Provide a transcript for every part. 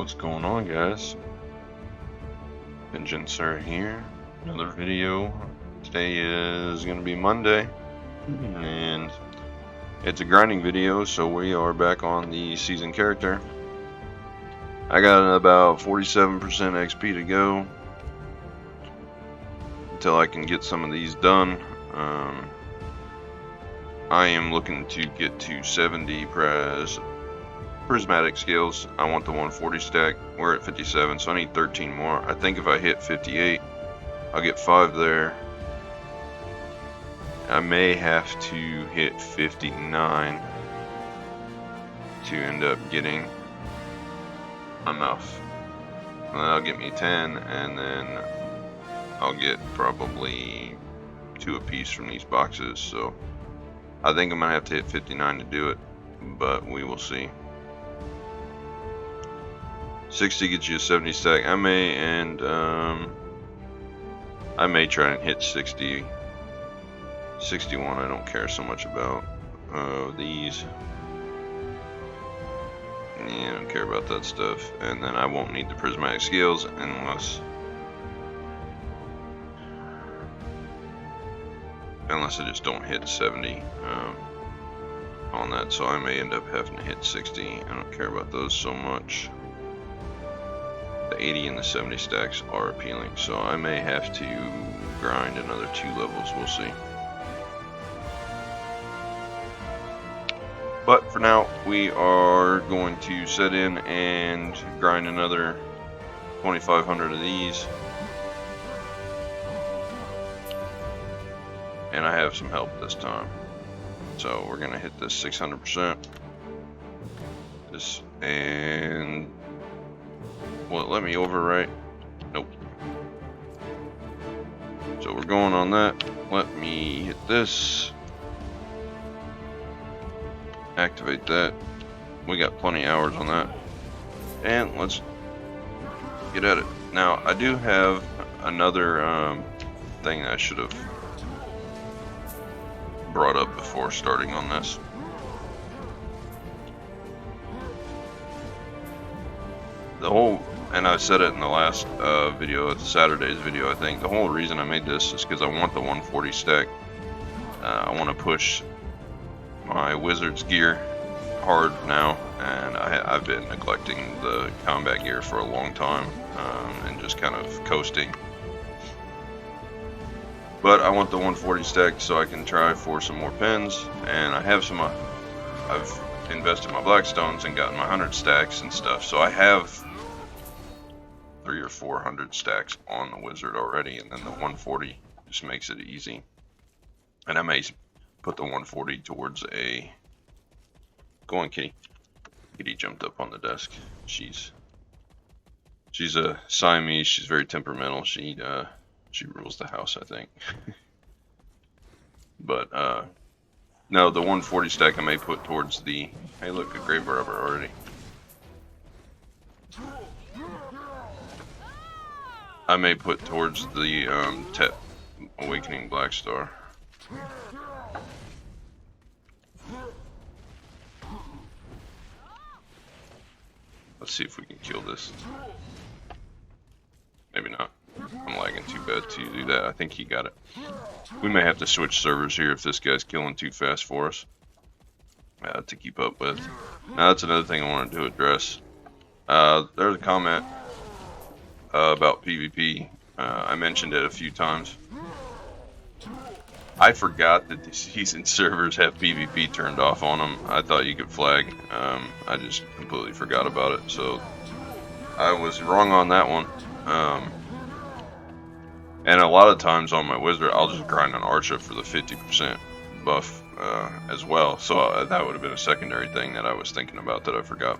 What's going on, guys? Vengeance Sir here. Another video. Today is going to be Monday, and it's a grinding video, so we are back on the season character. I got about 47% XP to go until I can get some of these done. I am looking to get to 70 prismatic skills. I want the 140 stack. We're at 57, so I need 13 more. I think if I hit 58, I'll get 5 there. I may have to hit 59 to end up getting enough. And that'll get me 10, and then I'll get probably 2 apiece from these boxes. So I think I'm gonna have to hit 59 to do it, but we will see. 60 gets you a 70 stack. I may try and hit 60. 61 I don't care so much about. These. Yeah, I don't care about that stuff. And then I won't need the prismatic skills unless I just don't hit 70 on that. So I may end up having to hit 60. I don't care about those so much. The 80 and the 70 stacks are appealing, so I may have to grind another 2 levels. We'll see. But for now, we are going to set in and grind another 2,500 of these. And I have some help this time. So we're going to hit this 600%. And will it let me overwrite? Nope. So we're going on that. Let me hit this. Activate that. We got plenty of hours on that. And let's get at it. Now, I do have another thing that I should have brought up before starting on this. And I said it in the last video, Saturday's video, I think. The whole reason I made this is because I want the 140 stack. I want to push my wizard's gear hard now, and I've been neglecting the combat gear for a long time, and just kind of coasting. But I want the 140 stack so I can try for some more pins, and I have some. I've invested my blackstones and gotten my 100 stacks and stuff, so I have 300 or 400 stacks on the wizard already, and then the 140 just makes it easy. And I may put the 140 towards a... Go on, Kitty. Kitty jumped up on the desk. She's a Siamese. She's very temperamental. She rules the house, I think. But no, the 140 stack I may put towards the... Hey, look, a grave robber already. I may put towards the Tet Awakening Black Star. Let's see if we can kill this. Maybe not. I'm lagging too bad to do that. I think he got it. We may have to switch servers here if this guy's killing too fast for us to keep up with. Now that's another thing I wanted to address. There's a comment about PvP. I mentioned it a few times. I forgot that the season servers have PvP turned off on them. I thought you could flag. I just completely forgot about it. So I was wrong on that one. And a lot of times on my wizard, I'll just grind an Archer for the 50% buff as well. So that would have been a secondary thing that I was thinking about that I forgot.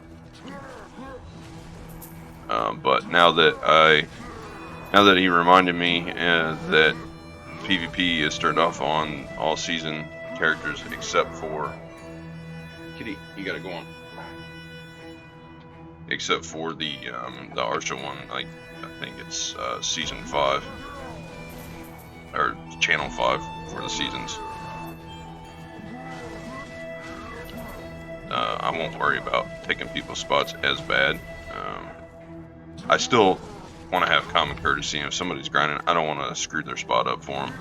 But now that he reminded me that PvP is turned off on all season characters except for Kitty, you gotta go on. Except for the Archer one, like I think it's season 5 or channel 5 for the seasons. I won't worry about taking people's spots as bad. I still want to have common courtesy. If somebody's grinding, I don't want to screw their spot up for them.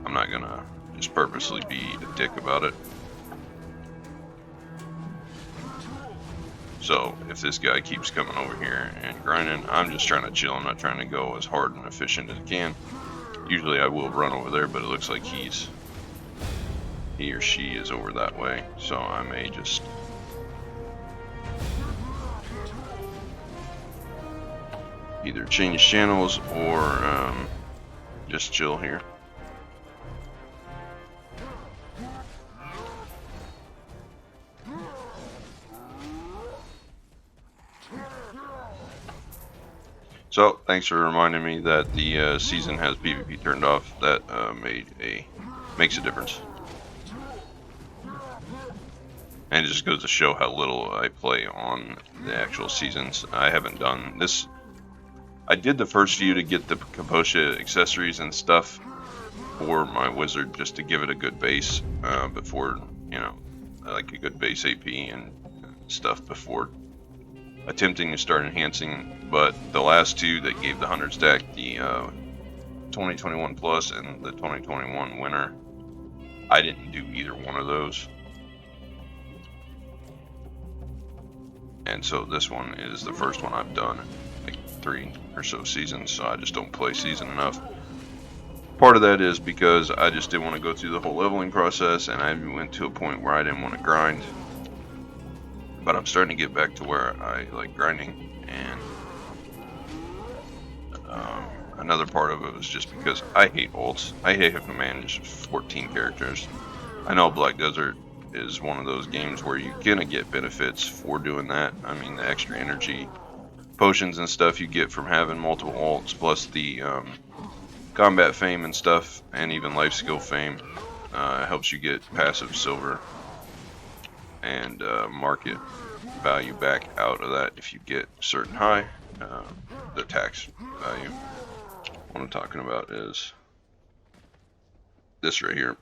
I'm not gonna just purposely be a dick about it. So if this guy keeps coming over here and grinding, I'm just trying to chill. I'm not trying to go as hard and efficient as I can. Usually I will run over there, but it looks like he or she is over that way. So I may just either change channels or just chill here. So thanks for reminding me that the season has PvP turned off. That makes a difference, and it just goes to show how little I play on the actual seasons. I haven't done this. I did the first few to get the Kaposha accessories and stuff for my wizard, just to give it a good base before, you know, like a good base AP and stuff before attempting to start enhancing. But the last two that gave the 100 stack, the 2021 plus and the 2021 winter, I didn't do either one of those. And so this one is the first one I've done, like 3 or so seasons, so I just don't play season enough. Part of that is because I just didn't want to go through the whole leveling process, and I went to a point where I didn't want to grind. But I'm starting to get back to where I like grinding, and another part of it was just because I hate ults. I hate having to manage 14 characters. I know Black Desert is one of those games where you're gonna get benefits for doing that. I mean, the extra energy potions and stuff you get from having multiple ults, plus the combat fame and stuff, and even life skill fame helps you get passive silver and market value back out of that if you get certain high. The tax value. What I'm talking about is this right here.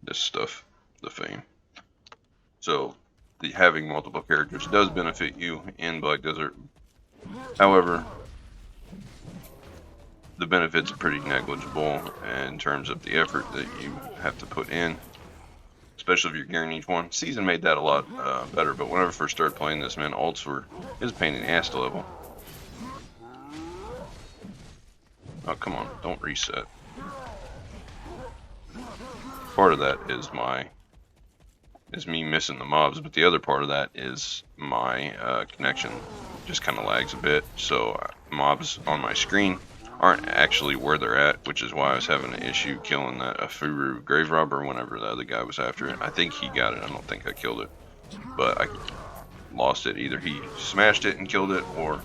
This stuff, the fame. So having multiple characters does benefit you in Black Desert. However, the benefits are pretty negligible in terms of the effort that you have to put in, especially if you're gearing each one. Season made that a lot better, but whenever I first started playing this, man, ults it was a pain in the ass to level. Oh, come on, don't reset. Part of that is me missing the mobs, but the other part of that is my connection just kind of lags a bit, so mobs on my screen aren't actually where they're at, which is why I was having an issue killing that Afuru grave robber whenever the other guy was after it. I think he got it. I don't think I killed it, but I lost it. Either he smashed it and killed it, or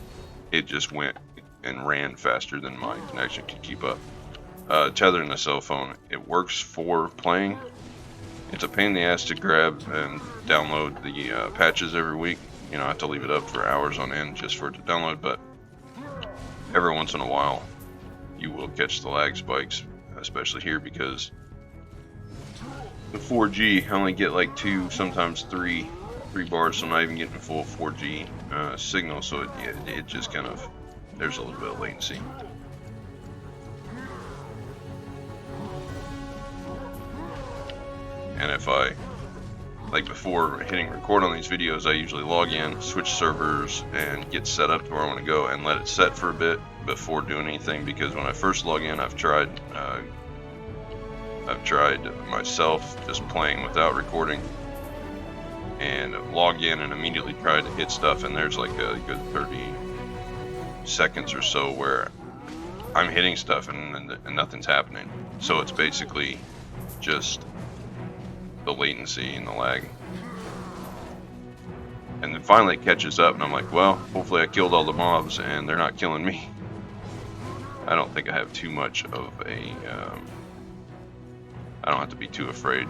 it just went and ran faster than my connection could keep up. Tethering the cell phone, it works for playing. It's a pain in the ass to grab and download the patches every week. You know, I have to leave it up for hours on end just for it to download, but every once in a while you will catch the lag spikes, especially here because the 4G, I only get like 2, sometimes 3 bars, so I'm not even getting full 4G signal, so it just kind of, there's a little bit of latency. And if I, like before hitting record on these videos, I usually log in, switch servers, and get set up to where I want to go and let it set for a bit before doing anything, because when I first log in, I've tried myself just playing without recording, and log in and immediately try to hit stuff, and there's like a good 30 seconds or so where I'm hitting stuff and nothing's happening. So it's basically just the latency and the lag. And then finally it catches up, and I'm like, well, hopefully I killed all the mobs and they're not killing me. I don't think I have too much of a I don't have to be too afraid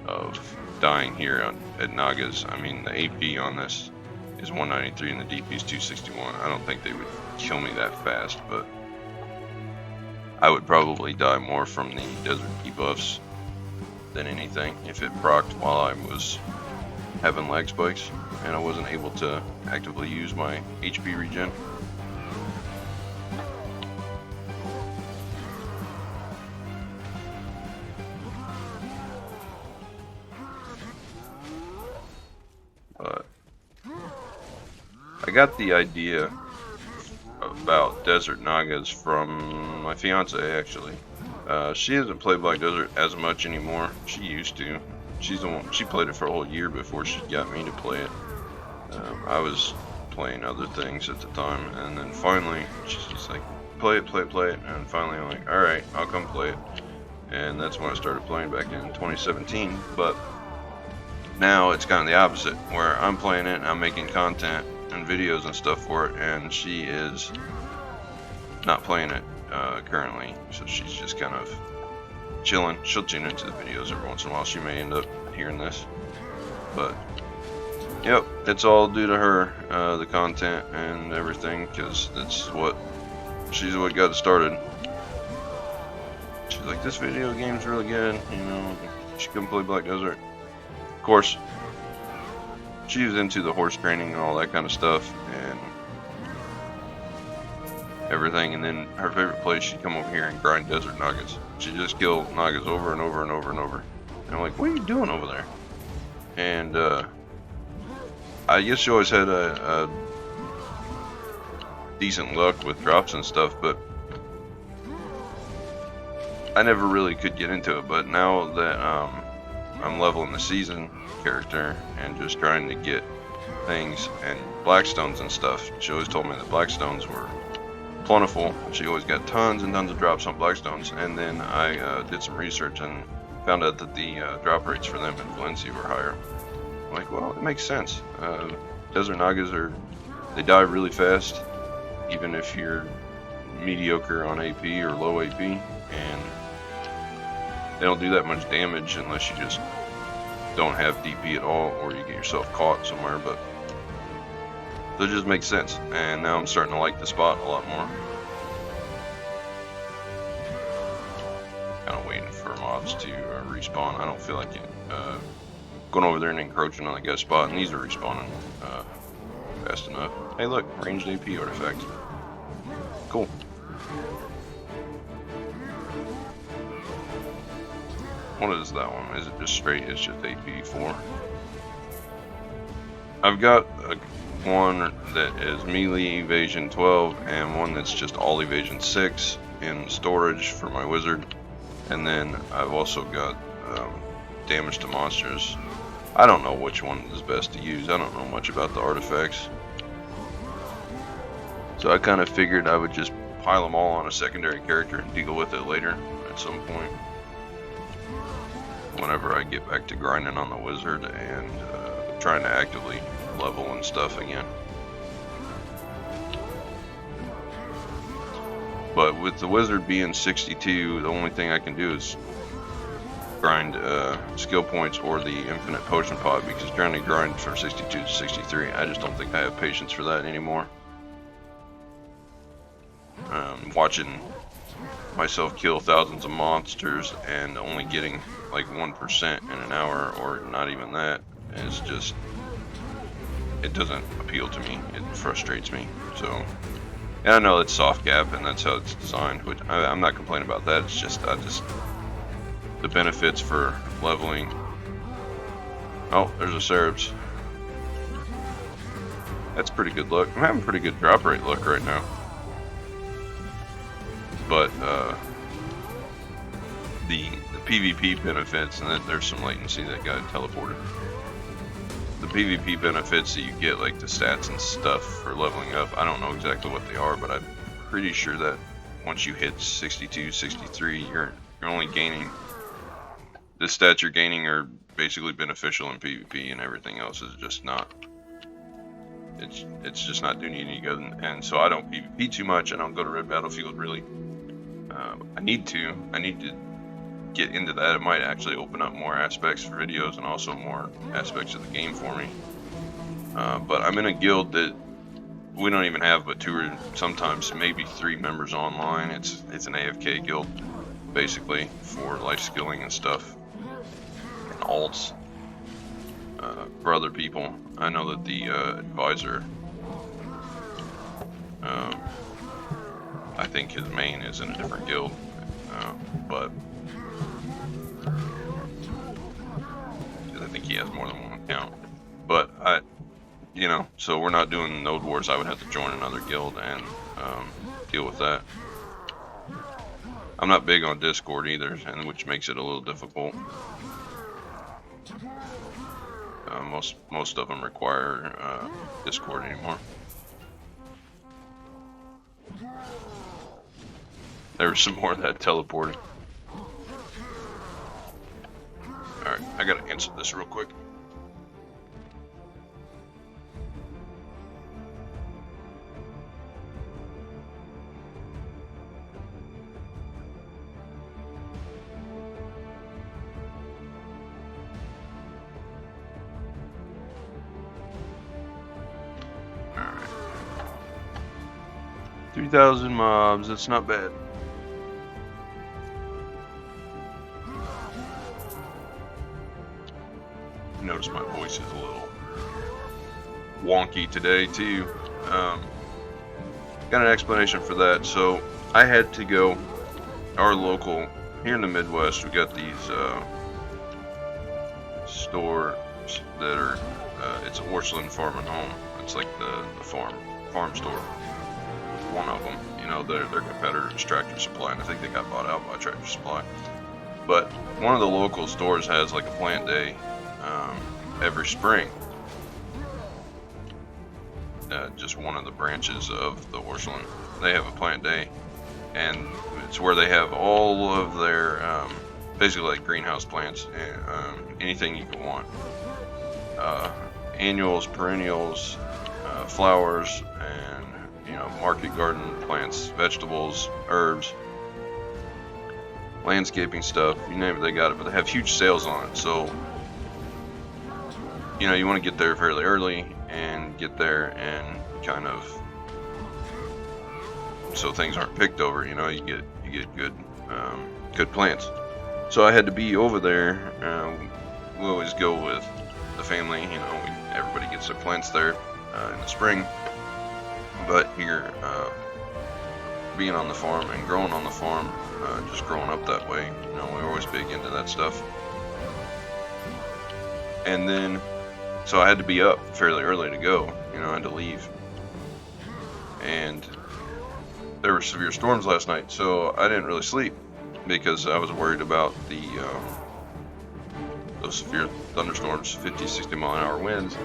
of dying here at Nagas. I mean, the AP on this is 193 and the DP is 261. I don't think they would kill me that fast, but I would probably die more from the desert debuffs than anything if it procced while I was having lag spikes, and I wasn't able to actively use my HP regen. But I got the idea about Desert Nagas from my fiance, actually. She doesn't play Black Desert as much anymore. She used to. She's the one. She played it for a whole year before she got me to play it. I was playing other things at the time, and then finally she's just like, play it, and finally I'm like, all right, I'll come play it. And that's when I started playing back in 2017. But now it's kind of the opposite, where I'm playing it and I'm making content and videos and stuff for it, and she is not playing it currently, so she's just kind of chilling. She'll tune into the videos every once in a while. She may end up hearing this, but yep, it's all due to her, the content and everything, because she's what got it started. She's like, this video game's really good, you know, you should come play Black Desert. Of course, she was into the horse training and all that kind of stuff and everything, and then her favorite place, she'd come over here and grind Desert Nagas. She'd just kill Nagas over and over and over and over. And I'm like, what are you doing over there? And I guess she always had a decent luck with drops and stuff, but I never really could get into it. But now that I'm leveling the season character and just trying to get things and Blackstones and stuff, she always told me that Blackstones were plentiful. She always got tons and tons of drops on Blackstones, and then I did some research and found out that the drop rates for them in Valencia were higher. I'm like, well, it makes sense. Desert Nagas they die really fast, even if you're mediocre on AP or low AP, and they don't do that much damage unless you just don't have DP at all, or you get yourself caught somewhere. But that just makes sense, and now I'm starting to like the spot a lot more. Kind of waiting for mobs to respawn. I don't feel like it. Going over there and encroaching on the guy's spot, and these are respawning fast enough. Hey, look, ranged AP artifact. Cool. What is that one? Is it just straight? It's just AP 4. I've got one that is melee evasion 12 and one that's just all evasion 6 in storage for my wizard, and then I've also got damage to monsters. I don't know which one is best to use. I don't know much about the artifacts, so I kind of figured I would just pile them all on a secondary character and deal with it later at some point whenever I get back to grinding on the wizard and trying to actively level and stuff again. But with the wizard being 62, the only thing I can do is grind skill points or the infinite potion pot, because trying to grind from 62 to 63, I just don't think I have patience for that anymore. Watching myself kill thousands of monsters and only getting like 1% in an hour, or not even that, is just, it doesn't appeal to me. It frustrates me. So, and I know it's soft cap and that's how it's designed, which I'm not complaining about that. It's just, the benefits for leveling. Oh, there's a Cerebs. That's pretty good luck. I'm having pretty good drop rate luck right now. But the PvP benefits, and that there's some latency that got teleported. The PvP benefits that you get, like the stats and stuff for leveling up, I don't know exactly what they are, but I'm pretty sure that once you hit 62, 63, you're only gaining, the stats you're gaining are basically beneficial in PvP, and everything else is just not. It's just not doing you any good, and so I don't PvP too much. I don't go to Red Battlefield really. I need to get into that. It might actually open up more aspects for videos and also more aspects of the game for me. But I'm in a guild that we don't even have but 2 or sometimes maybe 3 members online. It's an AFK guild, basically, for life skilling and stuff and alts. for other people. I know that the advisor, I think his main is in a different guild, but I think he has more than one account. But so we're not doing Node Wars. I would have to join another guild and deal with that. I'm not big on Discord either, and which makes it a little difficult. Most of them require Discord anymore. There was some more of that teleporting. Alright, I gotta answer this real quick. Alright. 3,000 mobs, that's not bad. Notice my voice is a little wonky today too. Got an explanation for that. So I had to go, our local, here in the Midwest, we got these stores that are, it's Orchland Farm and Home. It's like the farm store. One of them, their competitor is Tractor Supply, and I think they got bought out by Tractor Supply. But one of the local stores has like a plant day every spring. Just one of the branches of the Orchland, they have a plant day, and it's where they have all of their basically like greenhouse plants, anything you can want, annuals, perennials, flowers, and market garden plants, vegetables, herbs, landscaping stuff, you name it, they got it. But they have huge sales on it, so you want to get there fairly early and get there and kind of, so things aren't picked over. You get good plants. So I had to be over there. We always go with the family. Everybody gets their plants there in the spring. But here, being on the farm and growing on the farm, just growing up that way, we're always big into that stuff. And then, so I had to be up fairly early to go. I had to leave. And there were severe storms last night, so I didn't really sleep because I was worried about those severe thunderstorms, 50, 60 mile an hour winds.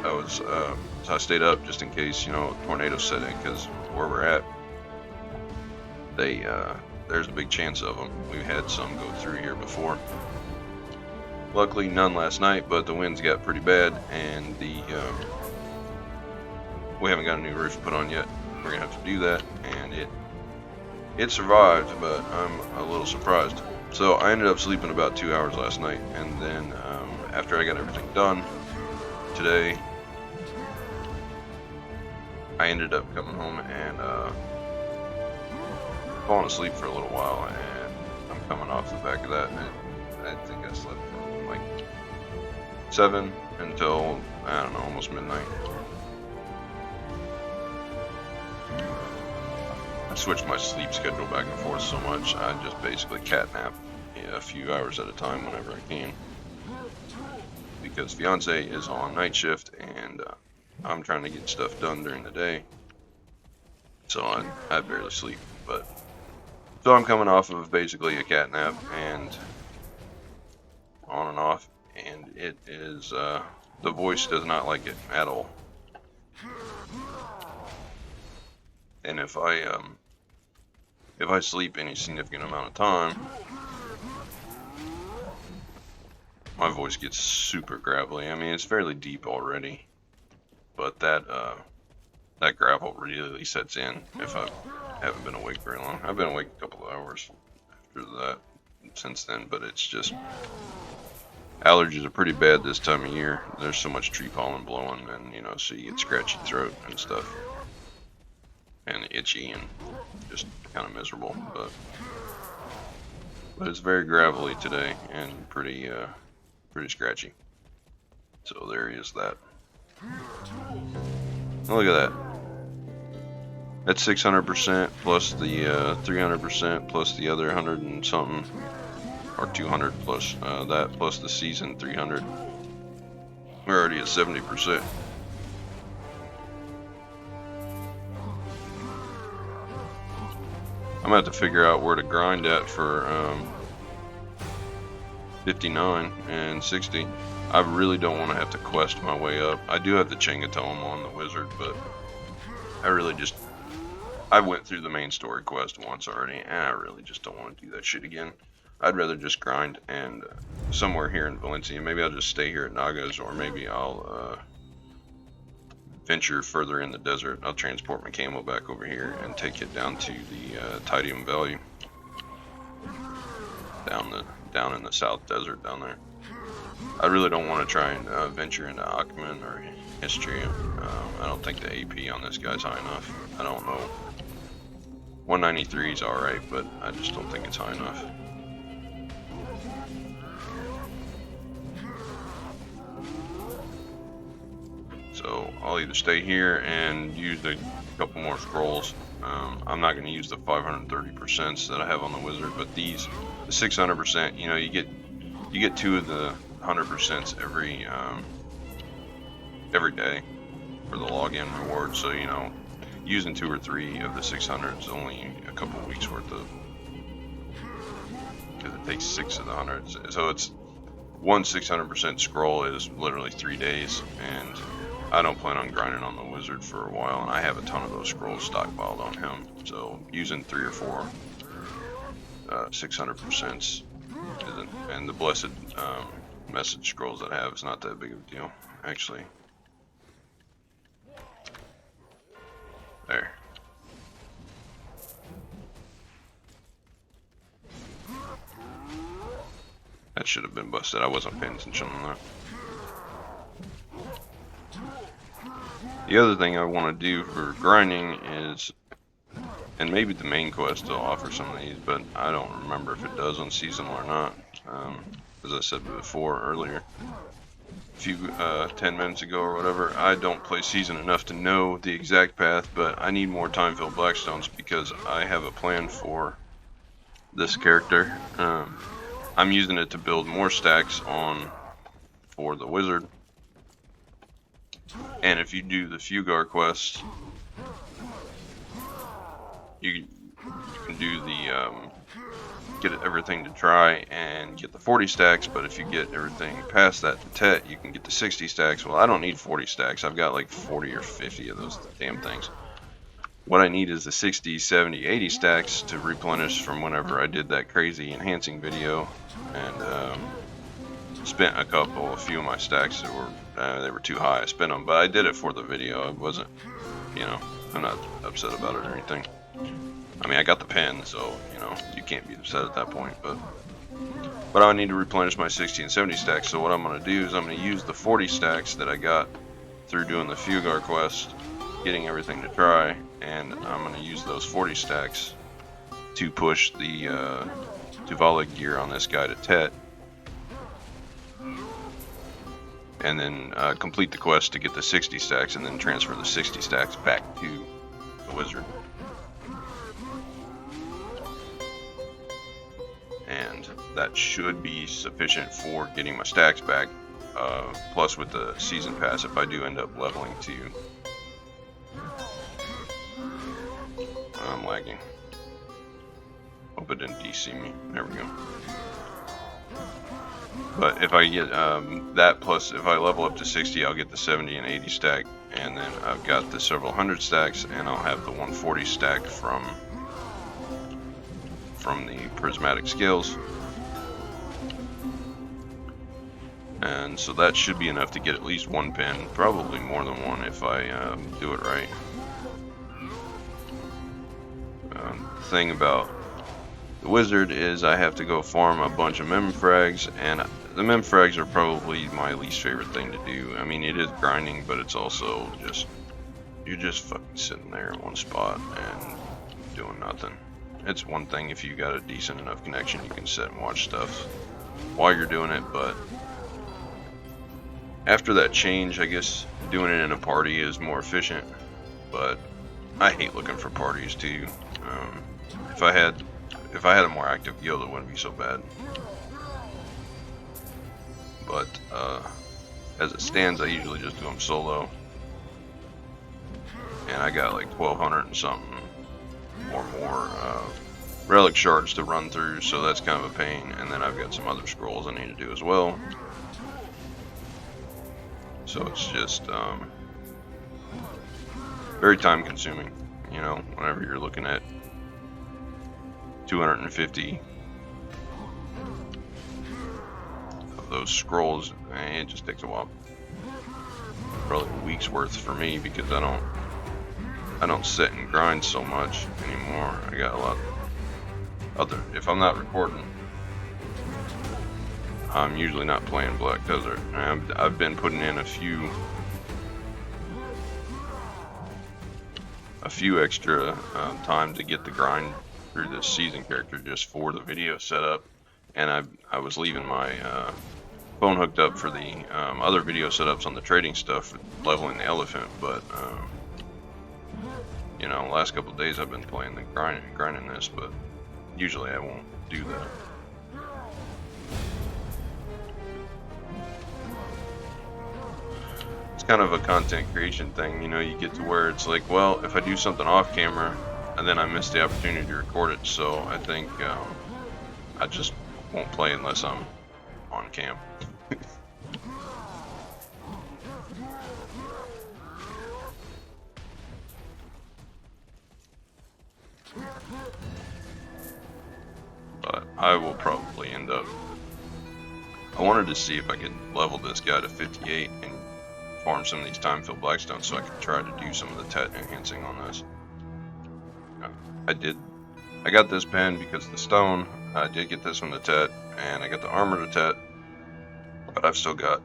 So I stayed up just in case, tornadoes set in, because where we're at, there's a big chance of them. We've had some go through here before. Luckily, none last night, but the winds got pretty bad, and we haven't got a new roof put on yet. We're gonna have to do that, and it survived, but I'm a little surprised. So I ended up sleeping about 2 hours last night, and then after I got everything done today, I ended up coming home and falling asleep for a little while, and I'm coming off the back of that, and I think I slept from like 7 until, I don't know, almost midnight. I switched my sleep schedule back and forth so much, I just basically catnap a few hours at a time whenever I can. Because fiance is on night shift, and I'm trying to get stuff done during the day, so I barely sleep. But so I'm coming off of basically a cat nap, and on and off, and it is the voice does not like it at all. And if I sleep any significant amount of time, my voice gets super gravelly. I mean, it's fairly deep already, but that gravel really sets in if I haven't been awake very long. I've been awake a couple of hours after that since then, but it's just, allergies are pretty bad this time of year. There's so much tree pollen blowing, and so you get scratchy throat and stuff, and itchy, and just kind of miserable. But it's very gravelly today and pretty scratchy. So there is that. Look at that. That's 600% plus the 300% plus the other 100 and something, or 200 plus that plus the season 300. We're already at 70%. I'm gonna have to figure out where to grind at for 59 and 60. I really don't want to have to quest my way up. I do have the Chenga Tome on the wizard, but I went through the main story quest once already, and I really just don't want to do that shit again. I'd rather just grind and somewhere here in Valencia. Maybe I'll just stay here at Nagas, or maybe I'll venture further in the desert. I'll transport my camel back over here and take it down to the Tidium Valley, down in the South Desert down there. I really don't want to try and venture into Akhman or Histria. I don't think the AP on this guy's high enough. I don't know. 193 is alright, but I just don't think it's high enough. So I'll either stay here and use a couple more scrolls. I'm not going to use the 530% that I have on the wizard, but the 600%, you know, you get 2 of the 100% every day for the login reward. So, you know, using 2 or 3 of the 600 is only a couple of weeks worth of, because it takes 6 of the 100s. So it's one 600% scroll is literally 3 days, and I don't plan on grinding on the wizard for a while, and I have a ton of those scrolls stockpiled on him. So using 3 or 4 600% isn't, and the blessed message scrolls that I have is not that big of a deal, actually. There. That should have been busted. I wasn't paying attention on that. The other thing I want to do for grinding is, and maybe the main quest will offer some of these, but I don't remember if it does on seasonal or not. As I said before earlier, a few 10 minutes ago or whatever, I don't play season enough to know the exact path, but I need more time-filled Blackstones because I have a plan for this character. I'm using it to build more stacks for the wizard. And if you do the Fugar quest, you can do the get everything to try and get the 40 stacks, but if you get everything past that to Tet, you can get the 60 stacks. Well, I don't need 40 stacks. I've got like 40 or 50 of those damn things. What I need is the 60, 70, 80 stacks to replenish from whenever I did that crazy enhancing video, and spent a few of my stacks that were they were too high. I spent them, but I did it for the video. I wasn't, you know, I'm not upset about it or anything. I mean, I got the pen, so, you know, you can't be upset at that point, but I need to replenish my 60 and 70 stacks. So what I'm going to do is I'm going to use the 40 stacks that I got through doing the Fugar quest, getting everything to try, and I'm going to use those 40 stacks to push the Tuvala gear on this guy to Tet, and then complete the quest to get the 60 stacks, and then transfer the 60 stacks back to the wizard. And that should be sufficient for getting my stacks back. Plus with the season pass, if I do end up leveling to... I'm lagging. Hope it didn't DC me. There we go. But if I get that, plus if I level up to 60, I'll get the 70 and 80 stack, and then I've got the several hundred stacks, and I'll have the 140 stack from the prismatic scales. And so that should be enough to get at least one pin, probably more than one if I do it right. The thing about the wizard is I have to go farm a bunch of mem frags, and the mem frags are probably my least favorite thing to do. I mean, it is grinding, but it's also just, you're just fucking sitting there in one spot and doing nothing. It's one thing if you got a decent enough connection, you can sit and watch stuff while you're doing it, but After that change, I guess doing it in a party is more efficient, but I hate looking for parties too. If I had a more active guild, it wouldn't be so bad. But as it stands, I usually just do them solo, and I got like 1,200 and something or more relic shards to run through, so that's kind of a pain. And then I've got some other scrolls I need to do as well. So it's just very time consuming, you know, whenever you're looking at 250 of those scrolls, it just takes a while. Probably a week's worth for me, because I don't sit and grind so much anymore. I got a lot other, if I'm not recording, I'm usually not playing Black Desert. I've been putting in a few extra time to get the grind through this season character just for the video setup, and I was leaving my phone hooked up for the other video setups on the trading stuff, leveling the elephant, but you know, last couple of days I've been playing the grinding this, but usually I won't do that. It's kind of a content creation thing, you know. You get to where it's like, well, if I do something off camera and then I miss the opportunity to record it, so I think I just won't play unless I'm on cam. But I will probably end up, I wanted to see if I could level this guy to 58 and farm some of these time-filled blackstones so I could try to do some of the tet enhancing on this. I did. I got this pen because of the stone. I did get this from the tet, and I got the armor to tet, but I've still got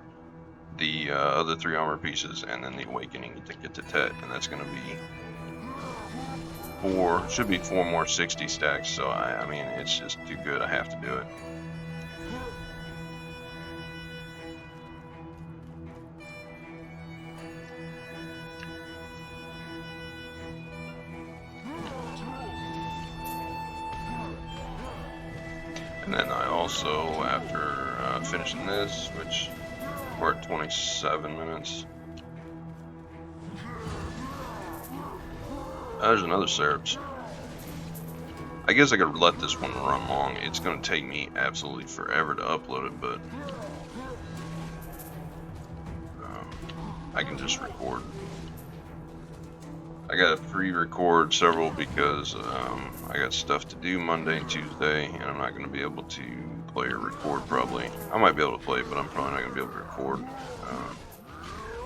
the other 3 armor pieces and then the awakening to get to tet, and that's going to be should be 4 more 60 stacks. So I mean, it's just too good. I have to do it. And then I also, after finishing this, which we're at 27 minutes, there's another Cerebs. I guess I could let this one run long. It's going to take me absolutely forever to upload it, but I can just record. I got to pre-record several because I got stuff to do Monday and Tuesday, and I'm not going to be able to play or record probably. I might be able to play, but I'm probably not going to be able to record.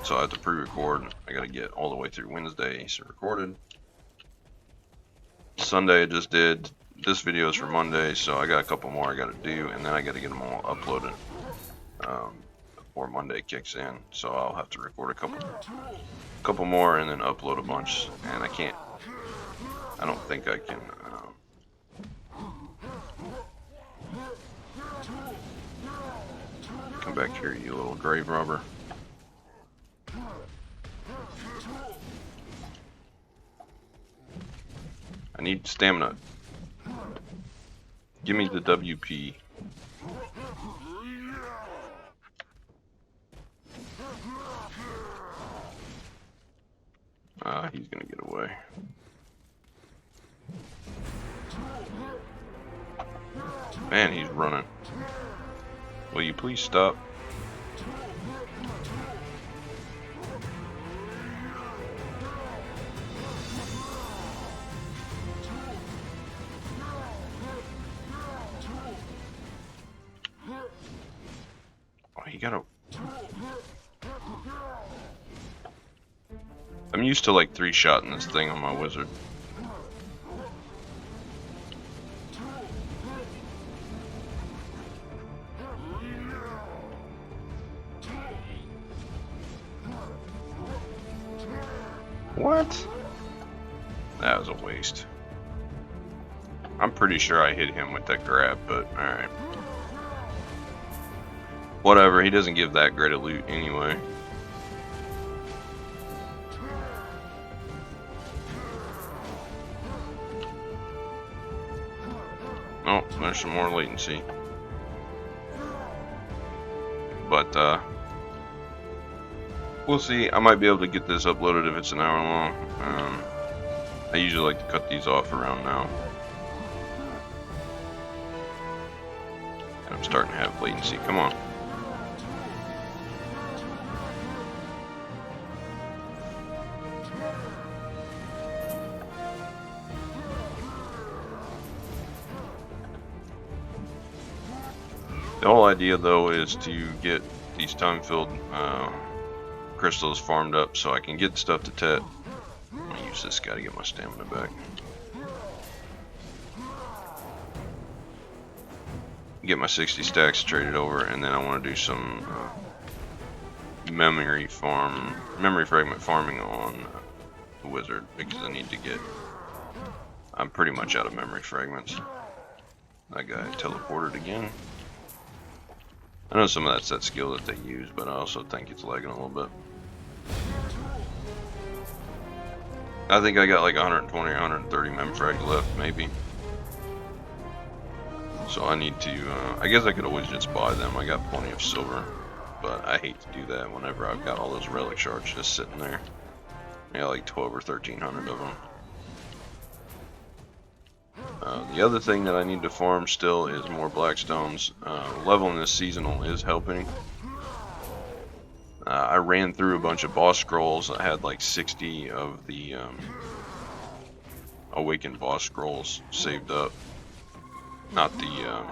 So I have to pre-record. I got to get all the way through Wednesday, so recorded. Sunday I just did. This video is for Monday, so I got a couple more I got to do, and then I got to get them all uploaded before Monday kicks in. So I'll have to record a couple more and then upload a bunch, and I don't think I can come back here, you little grave robber. I need stamina. Give me the WP. He's gonna get away. Man, he's running. Will you please stop? Oh, he got a... I'm used to like 3-shotting this thing on my wizard. What? That was a waste. I'm pretty sure I hit him with that grab, but alright. Whatever, he doesn't give that great a loot anyway. Oh, there's some more latency. But, we'll see. I might be able to get this uploaded if it's an hour long. I usually like to cut these off around now. And I'm starting to have latency. Come on. The whole idea, though, is to get these time-filled crystals farmed up so I can get stuff to Tet. I'm gonna use this guy to get my stamina back. Get my 60 stacks traded over, and then I want to do some memory fragment farming on the wizard, because I need to get. I'm pretty much out of memory fragments. That guy teleported again. I know some of that's that skill that they use, but I also think it's lagging a little bit. I think I got like 120 or 130 memfrags left, maybe. So I need to, I guess I could always just buy them. I got plenty of silver, but I hate to do that whenever I've got all those relic shards just sitting there. I got like 12 or 1300 of them. The other thing that I need to farm still is more blackstones. Leveling this seasonal is helping. I ran through a bunch of boss scrolls. I had like 60 of the awakened boss scrolls saved up. Not the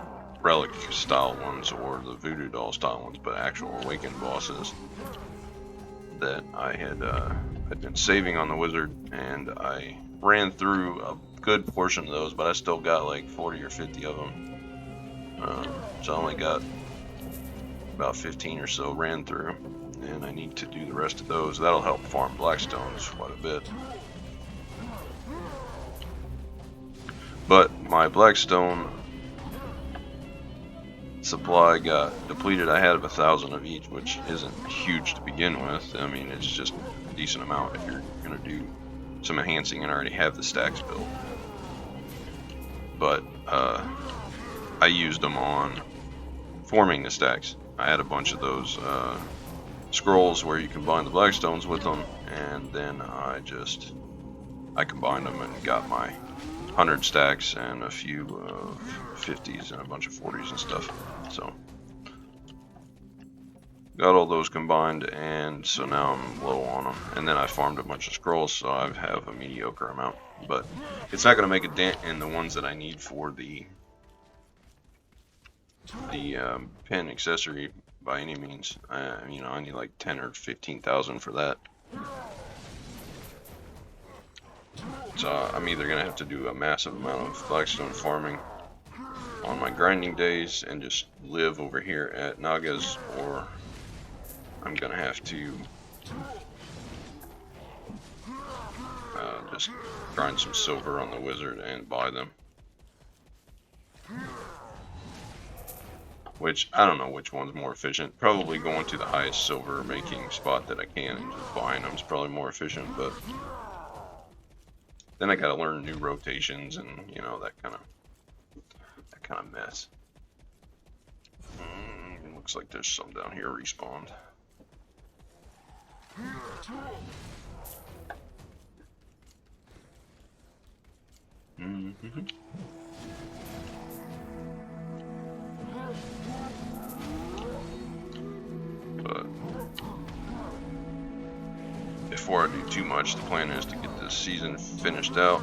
relic style ones or the voodoo doll style ones, but actual awakened bosses that I had been saving on the wizard, and I ran through a good portion of those, but I still got like 40 or 50 of them. So I only got about 15 or so ran through, and I need to do the rest of those. That'll help farm blackstones quite a bit. But my blackstone supply got depleted. I had 1,000 of each, which isn't huge to begin with. I mean, it's just a decent amount if you're going to do some enhancing and already have the stacks built. But I used them on forming the stacks. I had a bunch of those scrolls where you combine the blackstones with them, and then I combined them and got my 100 stacks and a few 50s and a bunch of 40s and stuff. So got all those combined, and so now I'm low on them. And then I farmed a bunch of scrolls, so I have a mediocre amount. But it's not going to make a dent in the ones that I need for the pen accessory by any means. You know, I need like 10 or 15,000 for that. So I'm either going to have to do a massive amount of blackstone farming on my grinding days and just live over here at Nagas, or I'm going to have to just grind some silver on the wizard and buy them. Which, I don't know which one's more efficient. Probably going to the highest silver making spot that I can and just buying them is probably more efficient, but then I gotta learn new rotations and, you know, that kind of mess. Looks like there's some down here respawned. But before I do too much, the plan is to get this season finished out.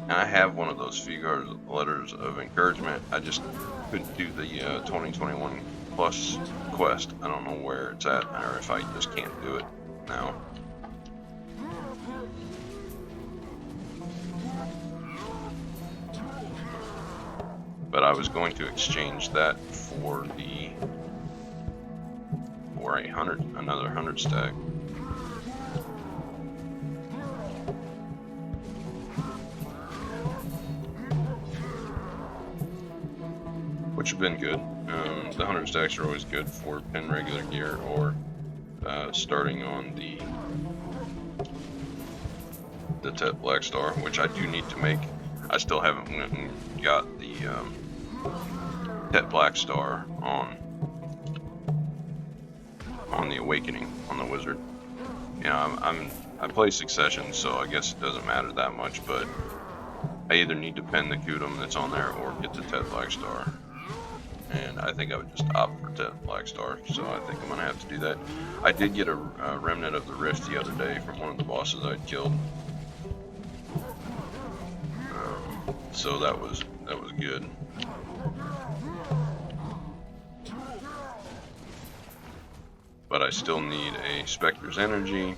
And I have one of those Figard letters of encouragement. I just couldn't do the 2021 plus quest. I don't know where it's at, or if I just can't do it now. But I was going to exchange that for another 100 stack. which have been good. The 100 stacks are always good for pin regular gear or starting on the Tet Blackstar, which I do need to make. I still haven't went and got the Tet Blackstar on the Awakening on the Wizard. You know, I play Succession, so I guess it doesn't matter that much, but I either need to pen the Kudum that's on there or get the Tet Blackstar. And I think I would just opt for Tet Blackstar, so I think I'm going to have to do that. I did get a Remnant of the Rift the other day from one of the bosses I'd killed. So that was good. But I still need a Spectre's Energy.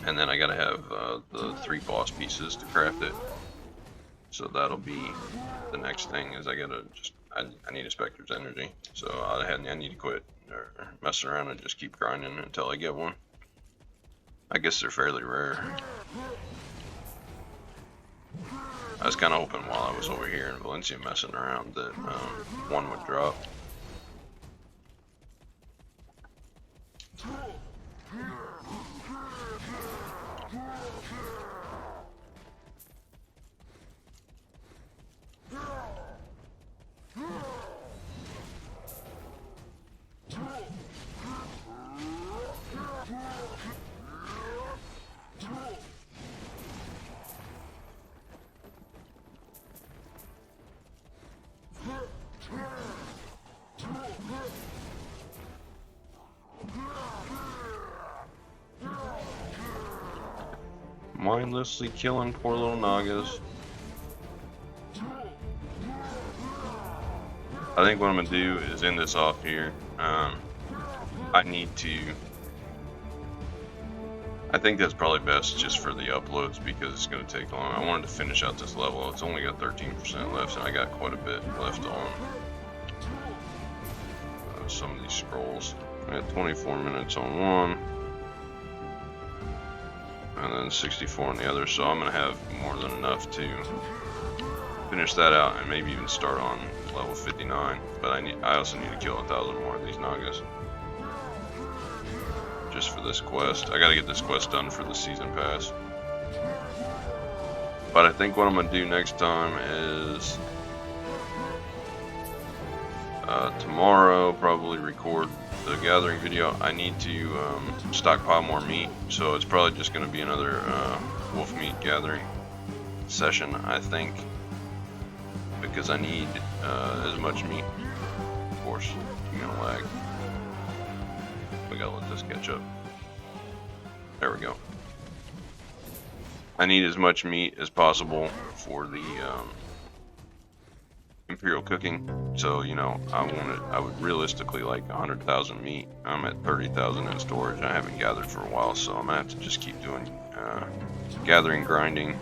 And then I gotta have the 3 boss pieces to craft it. So that'll be the next thing, is I need a Spectre's Energy. So I need to quit messing around and just keep grinding until I get one. I guess they're fairly rare. I was kind of hoping while I was over here in Valencia messing around that one would drop. Mindlessly killing poor little Nagas. I think what I'm gonna do is end this off here. I think that's probably best just for the uploads because it's gonna take long. I wanted to finish out this level. It's only got 13% left, and I got quite a bit left on some of these scrolls. I had 24 minutes on one, and then 64 on the other, so I'm gonna have more than enough to finish that out and maybe even start on level 59. But I also need to kill 1,000 more of these Nagas just for this quest. I gotta get this quest done for the season pass. But I think what I'm gonna do next time is tomorrow probably record the gathering video. I need to stockpile more meat, so it's probably just going to be another wolf meat gathering session, I think, because I need as much meat. Of course, I'm going to lag. We gotta let this catch up. There we go. I need as much meat as possible for the Imperial cooking, so you know I would realistically like 100,000 meat. I'm at 30,000 in storage. I haven't gathered for a while, so I'm gonna have to just keep doing gathering, grinding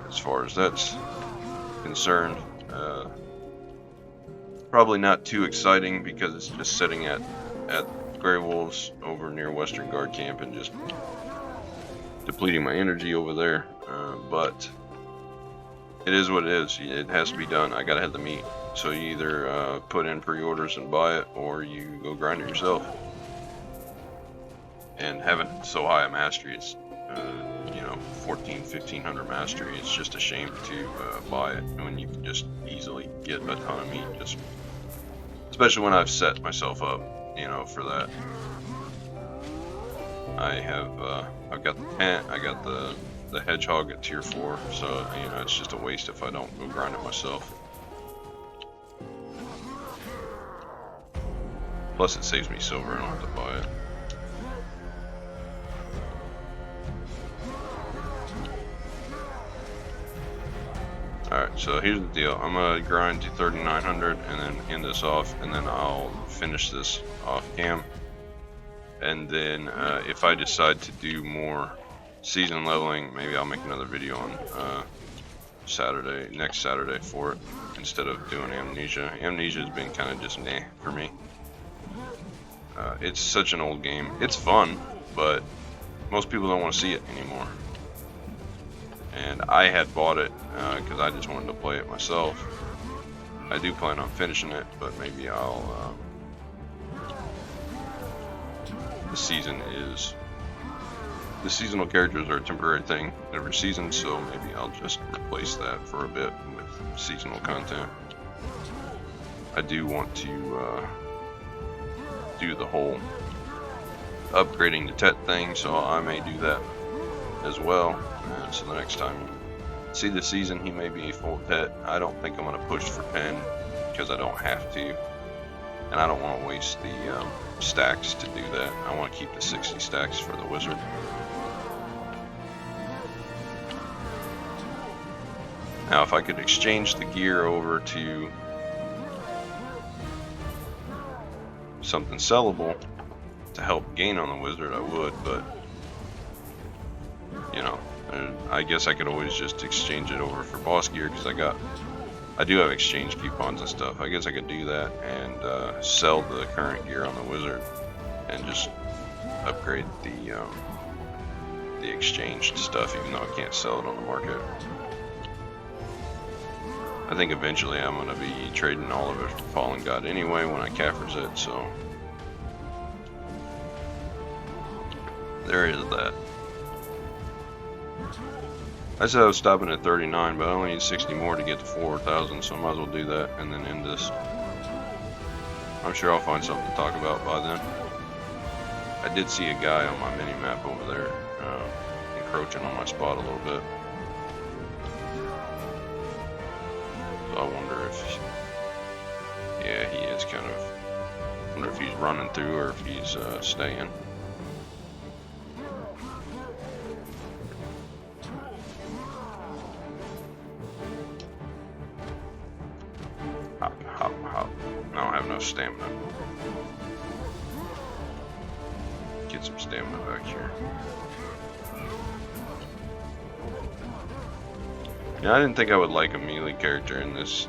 as far as that's concerned. Probably not too exciting because it's just sitting at Grey Wolves over near Western Guard Camp and just depleting my energy over there, but it is what it is. It has to be done. I gotta have the meat. So you either put in pre-orders and buy it, or you go grind it yourself. And having so high a mastery, it's 1,500 mastery. It's just a shame to buy it when you can just easily get a ton of meat. Just especially when I've set myself up, for that. I've got the tent. I got the hedgehog at tier 4, so it's just a waste if I don't go grind it myself. Plus it saves me silver, I don't have to buy it. Alright, so here's the deal. I'm gonna grind to 3,900 and then end this off, and then I'll finish this off cam. And then if I decide to do more season leveling, maybe I'll make another video on next Saturday for it, instead of doing Amnesia. Amnesia has been kind of just nah for me. It's such an old game. It's fun, but most people don't want to see it anymore. and I had bought it because I just wanted to play it myself. I do plan on finishing it, but maybe I'll. The seasonal characters are a temporary thing every season, so maybe I'll just replace that for a bit with seasonal content. I do want to do the whole upgrading to Tet thing, so I may do that as well. So the next time you see the season, he may be a full Tet. I don't think I'm going to push for Pen because I don't have to, and I don't want to waste the stacks to do that. I want to keep the 60 stacks for the wizard. Now if I could exchange the gear over to something sellable to help gain on the wizard, I would, but you know, I guess I could always just exchange it over for boss gear because I do have exchange coupons and stuff. I guess I could do that and sell the current gear on the wizard and just upgrade the exchanged stuff, even though I can't sell it on the market. I think eventually I'm going to be trading all of it for Fallen God anyway when I Caphras it, so there is that. I said I was stopping at 39, but I only need 60 more to get to 4,000, so I might as well do that and then end this. I'm sure I'll find something to talk about by then. I did see a guy on my mini-map over there encroaching on my spot a little bit. So I wonder if, yeah, he is kind of, I wonder if he's running through or if he's staying. Hop, hop, hop. I don't have no stamina. Get some stamina back here. Yeah, I didn't think I would like a melee character in this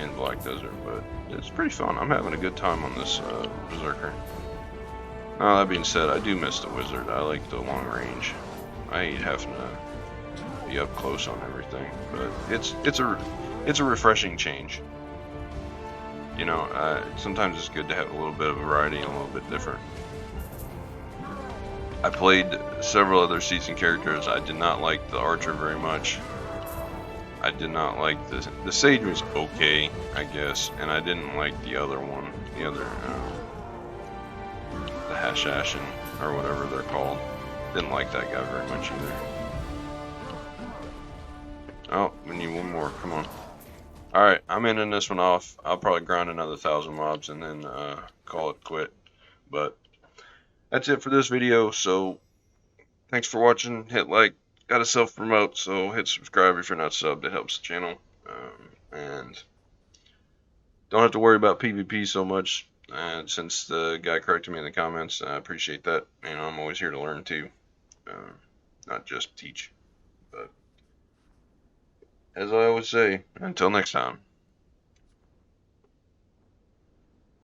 in Black Desert, but it's pretty fun. I'm having a good time on this Berserker. Now that being said, I do miss the wizard. I like the long range. I hate having to be up close on everything, but it's a refreshing change. You know, sometimes it's good to have a little bit of variety and a little bit different. I played several other season characters. I did not like the archer very much. I did not like the sage was okay, I guess, and I didn't like the other one, the Hashashin or whatever they're called. Didn't like that guy very much either. Oh, we need one more. Come on. All right, I'm ending this one off. I'll probably grind another 1,000 mobs and then call it quit. But that's it for this video, so thanks for watching. Hit like. Got a self-promote, so hit subscribe if you're not subbed. It helps the channel. And don't have to worry about PvP so much, since the guy corrected me in the comments. I appreciate that. You know, I'm always here to learn too, not just teach. But as I always say, until next time.